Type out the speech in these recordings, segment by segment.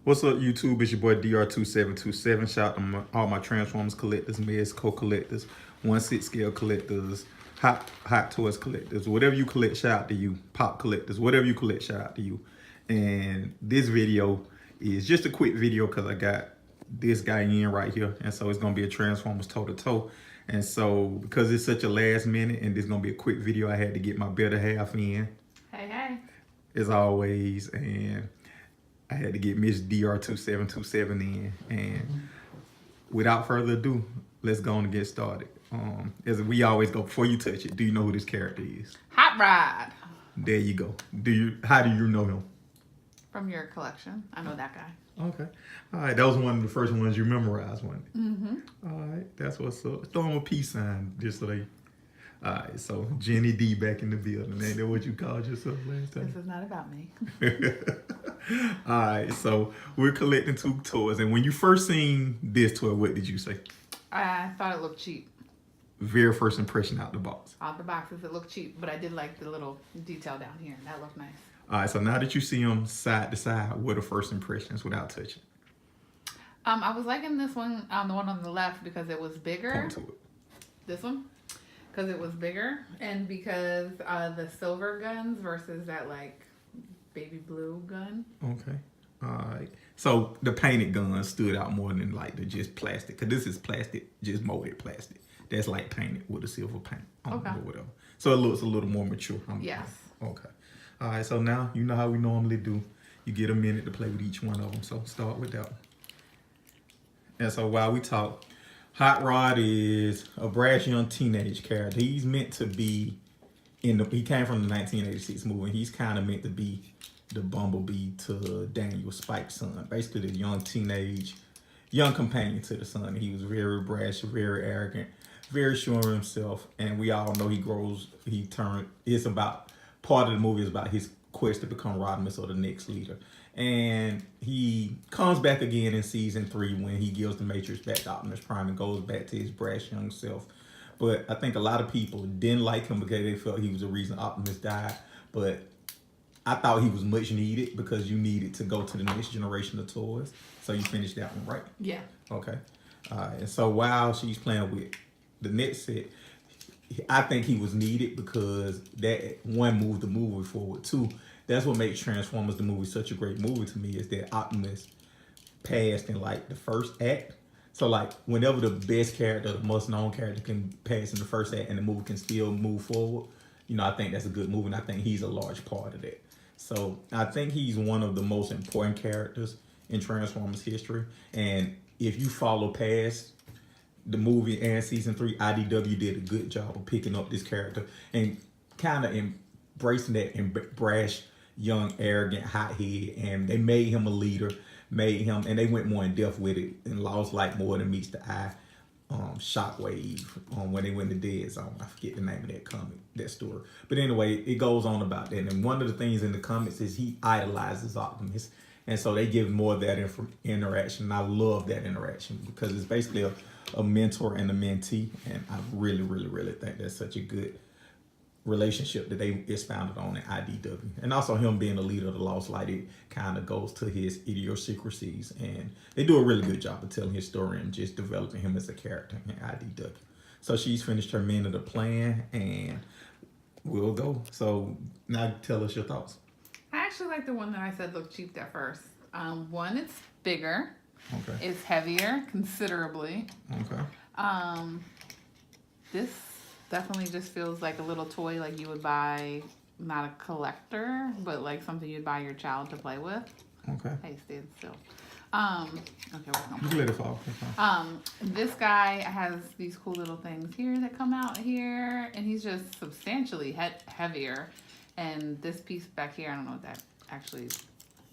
What's up, YouTube? It's your boy DR2727. Shout out to all my Transformers collectors, Mezco collectors, 1/6 scale collectors, Hot Toys collectors. Whatever you collect, shout out to you. Pop collectors, whatever you collect, shout out to you. And this video is just a quick video because I got this guy in right here. And so it's going to be a Transformers toe-to-toe. And so because it's such a last minute and this is going to be a quick video, I had to get my better half in. Hey, hey. As always. And I had to get Miss DR2727 in, and without further ado, let's go on and get started. As we always go, before you touch it, do you know who this character is? Hot Rod. There you go. How do you know him? From your collection. I know that guy. Okay. All right, that was one of the first ones you memorized, wasn't it? Mm-hmm. All right, that's what's up. Throw him a peace sign just so they... All right, so Jenny D back in the building. Ain't that what you called yourself last time? This is not about me. All right, so we're collecting two toys. And when you first seen this toy, what did you say? I thought it looked cheap. Very first impression out the box. Out the boxes, it looked cheap, but I did like the little detail down here. That looked nice. All right, so now that you see them side to side, what are first impressions without touching? I was liking this one, the one on the left, because it was bigger. Point to it. This one? Because it was bigger, and because the silver guns versus that, like, baby blue gun. Okay. All right. So the painted gun stood out more than like the just plastic. Because this is plastic, just molded plastic. That's like painted with a silver paint on Okay. or whatever. So it looks a little more mature. Yes. Okay. All right. So now you know how we normally do. You get a minute to play with each one of them. So start with that one. And so while we talk, Hot Rod is a brash young teenage character. He's meant to be he came from the 1986 movie. He's kind of meant to be the Bumblebee to Daniel Spike's son. Basically the young companion to the son. He was very brash, very arrogant, very sure of himself. And we all know it's about, part of the movie is about his quest to become Rodimus or the next leader. And he comes back again in season 3 when he gives the Matrix back to Optimus Prime and goes back to his brash young self. But I think a lot of people didn't like him because they felt he was the reason Optimus died. But I thought he was much needed because you needed to go to the next generation of toys. So you finished that one, right? Yeah. Okay. And so while she's playing with the next set, I think he was needed because that one moved the movie forward. Two, that's what makes Transformers the movie such a great movie to me, is that Optimus passed in like the first act. So like whenever the best character, the most known character can pass in the first act and the movie can still move forward, I think that's a good movie, and I think he's a large part of that. So I think he's one of the most important characters in Transformers history. And if you follow past the movie and season 3, IDW did a good job of picking up this character and kind of embracing that brash, young, arrogant, hothead, and they made him a leader, and they went more in depth with it and lost like more than meets the eye. Shockwave when they went to Dead Zone. I forget the name of that comic, that story. But anyway, it goes on about that. And one of the things in the comics is he idolizes Optimus. And so they give more of that interaction. And I love that interaction because it's basically a mentor and a mentee. And I really, really, really think that's such a good relationship that they expounded on in IDW. And also him being the leader of the Lost Light, it kind of goes to his idiosyncrasies, and they do a really good job of telling his story and just developing him as a character in IDW. So she's finished her minute of playing, and we'll go. So now tell us your thoughts. I actually like the one that I said looked cheap at first. One, it's bigger. Okay. It's heavier, considerably. Okay. This definitely just feels like a little toy like you would buy, not a collector, but like something you'd buy your child to play with. Okay. Hey, stand still. Okay, You can let it fall. this guy has these cool little things here that come out here, and he's just substantially heavier. And this piece back here, I don't know what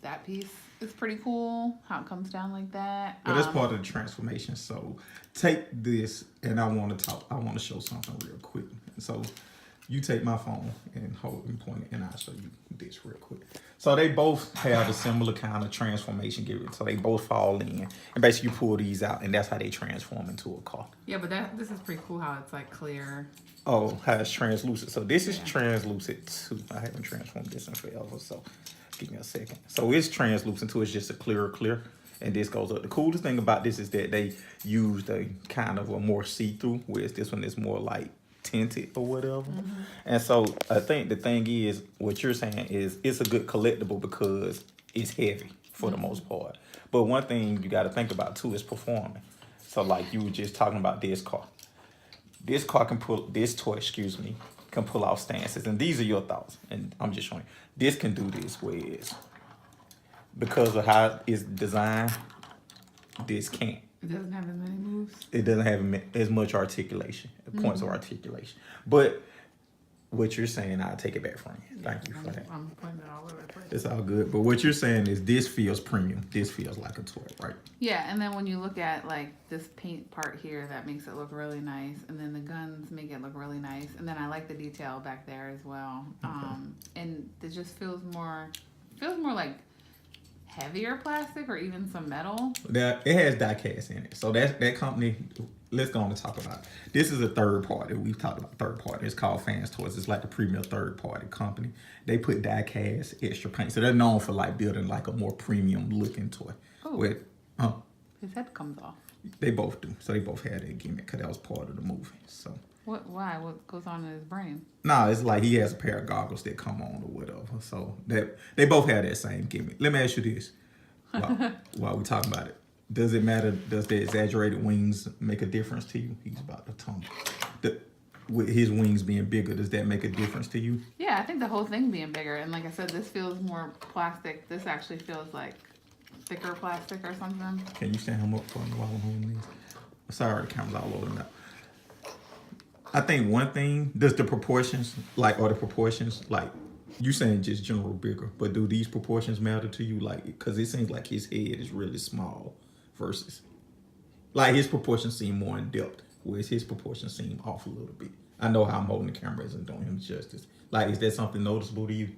that piece is pretty cool, how it comes down like that. But that's part of the transformation. So take this, and I want to show something real quick. So you take my phone and hold and point it, and I'll show you this real quick. So they both have a similar kind of transformation given. So they both fall in, and basically you pull these out, and that's how they transform into a car. Yeah, but this is pretty cool how it's like clear. Oh, how it's translucent. So this is translucent too. I haven't transformed this in forever. So Excuse me a second. So it's translucent too. It's just a clear. And this goes up. The coolest thing about this is that they used a kind of a more see-through, whereas this one is more like tinted or whatever. And so I think the thing is, what you're saying is it's a good collectible because it's heavy for the most part. But one thing you got to think about too is performing. So like you were just talking about this car. This toy, can pull off stances. And these are your thoughts. And I'm just showing you. This can do this, whereas because of how it's designed, this can't. It doesn't have as many moves. It doesn't have as much articulation, points of articulation. But what you're saying, I'll take it back from you. Thank you for that. I'm putting it all over the place. It's all good. But what you're saying is this feels premium. This feels like a toy, right? Yeah, and then when you look at like this paint part here, that makes it look really nice, and then the guns make it look really nice, and then I like the detail back there as well. And it just feels more like heavier plastic or even some metal. That it has die cast in it. So that company, let's go on and talk about it. This is a third party. We've talked about third party. It's called Fans Toys. It's like the premier third party company. They put die cast extra paint. So they're known for like building like a more premium looking toy. Oh, with his head comes off. They both do. So they both had that gimmick because that was part of the movie. So Why? What goes on in his brain? nah, it's like he has a pair of goggles that come on or whatever. So that they both have that same gimmick. Let me ask you this. While we're talking about it. Does it matter? Does the exaggerated wings make a difference to you? He's about to tumble. With his wings being bigger, does that make a difference to you? Yeah, I think the whole thing being bigger. And like I said, this feels more plastic. This actually feels like thicker plastic or something. Can you stand him up for me while I'm holding these? Sorry, the camera's all over now. I think one thing, does the proportions, like, you saying just general bigger, but do these proportions matter to you? Like, because it seems like his head is really small versus, like, his proportions seem more in depth, whereas his proportions seem off a little bit. I know how I'm holding the camera isn't doing him justice. Like, is that something noticeable to you?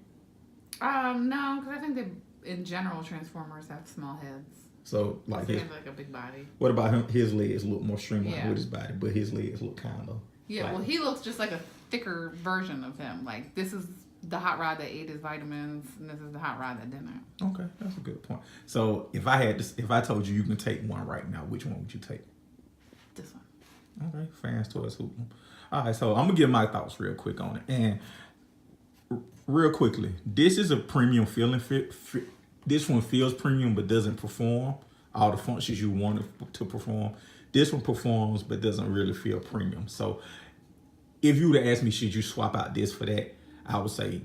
No, because I think that in general, Transformers have small heads. So, like, he has like a big body. What about him? His legs look more streamlined Yeah. with his body, but his legs look kind of. Yeah, like, well, he looks just like a thicker version of him. Like, this is the hot rod that ate his vitamins, and this is the hot rod that didn't. Okay, that's a good point. So, if I told you can take one right now, which one would you take? This one. Okay, Fans Toys Hoodlum. All right, so I'm gonna give my thoughts real quick on it, and real quickly, this is a premium feeling fit. This one feels premium but doesn't perform all the functions you want it to perform. This one performs but doesn't really feel premium. So if you would have asked me, should you swap out this for that, I would say,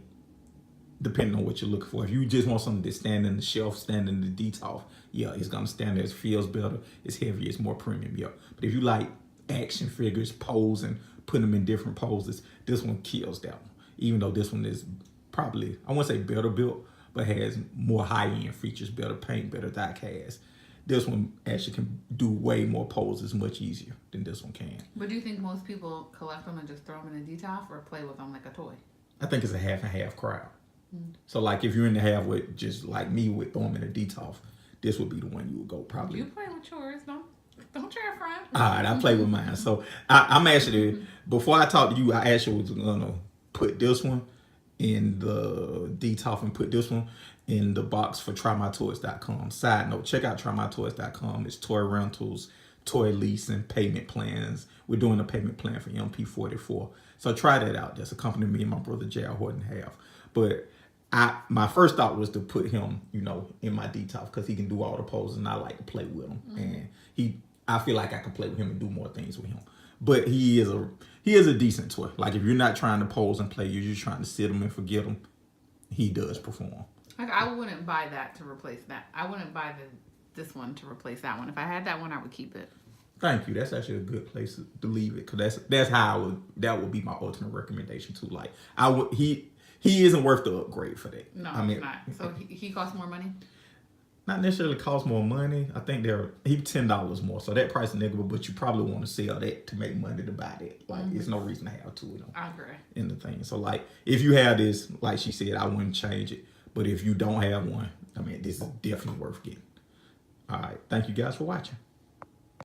depending on what you're looking for. If you just want something to stand in the shelf, stand in the detail, yeah, it's gonna stand there. It feels better. It's heavier. It's more premium, yeah. But if you like action figures, posing, putting them in different poses, this one kills that one. Even though this one is probably, I won't say better built, but has more high-end features, better paint, better die cast. This one actually can do way more poses much easier than this one can. But do you think most people collect them and just throw them in a detail or play with them like a toy? I think it's a half and half crowd. So like if you're in the half with just like me with throwing them in a detox, this would be the one you would go probably. You play with yours, don't try a front. All right, I play with mine. So I'm actually, before I talk to you, I actually was gonna put this one in the detox and put this one in the box for TryMyToys.com. Side note, check out TryMyToys.com. It's toy rentals, toy leasing, payment plans. We're doing a payment plan for MP44. So try that out. That's a company me and my brother J.R. Horton have. But my first thought was to put him, in my detox because he can do all the poses and I like to play with him. And I feel like I can play with him and do more things with him. But he is a decent toy. Like if you're not trying to pose and play, you're just trying to sit him and forget him, he does perform. Like I wouldn't buy that to replace that. I wouldn't buy this one to replace that one. If I had that one, I would keep it. Thank you. That's actually a good place to leave it because that's how that would be my ultimate recommendation too. Like he isn't worth the upgrade for that. No, he's not. So he costs more money. Not necessarily cost more money. I think he $10 more, so that price is negligible. But you probably want to sell that to make money to buy that. Like, there's no reason to have two of them. I agree. In the thing. So like, if you have this, like she said, I wouldn't change it. But if you don't have one, this is definitely worth getting. All right, thank you guys for watching.